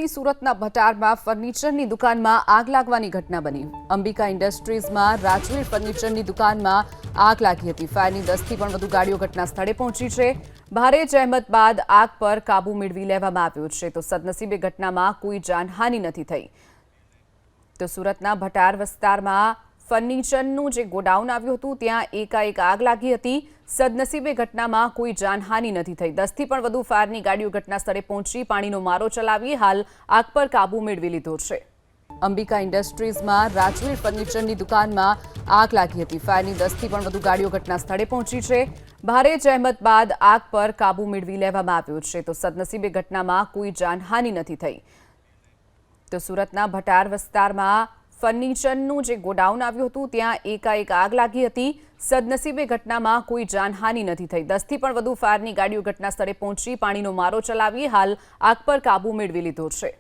સુરતના ભટારમાં ફર્નિચરની દુકાનમાં આગ લાગવાની ઘટના બની। અંબિકા ઇન્ડસ્ટ્રીઝમાં રાજવીર ફર્નિચરની દુકાનમાં આગ લાગી હતી। ફાયરની 10થી પણ વધુ ગાડીઓ ઘટના સ્થળે પહોંચી છે। ભારે જહેમત બાદ આગ પર કાબુ મેળવી લેવામાં આવ્યો છે। તો સદનસીબે ઘટનામાં કોઈ જાનહાનિ નથી થઈ। તો સુરતના ભટાર વિસ્તારમાં ફર્નિચરનું જે ગોડાઉન આવ્યું હતું ત્યાં એકાએક આગ લાગી હતી। સદનસીબે ઘટનામાં કોઈ જાનહાનિ નથી થઈ। 10થી પણ વધુ ફાયરની ગાડીઓ ઘટના સ્થળે પહોંચી પાણીનો મારો ચલાવી હાલ આગ પર કાબુ મેળવી લીધો છે। અંબિકા ઇન્ડસ્ટ્રીઝમાં રાજવીર ફર્નિચરની દુકાનમાં આગ લાગી હતી। ફાયરની 10થી પણ વધુ ગાડીઓ ઘટના સ્થળે પહોંચી છે। ભારે જહેમત બાદ આગ પર કાબુ મેળવી લેવામાં આવ્યો છે। તો સદનસીબે ઘટનામાં કોઈ જાનહાનિ નથી થઈ। તો સુરતના ભટાર વિસ્તારમાં ફર્નિચરનું જે ગોડાઉન આવ્યું હતું ત્યાં એકાએક આગ લાગી હતી। સદનસીબે ઘટનામાં કોઈ જાનહાનિ નથી થઈ। 10થી પણ વધુ ફાયરની ગાડીઓ ઘટના સ્થળે પહોંચી પાણીનો મારો ચલાવી હાલ આગ પર કાબુ મેળવી લીધો છે।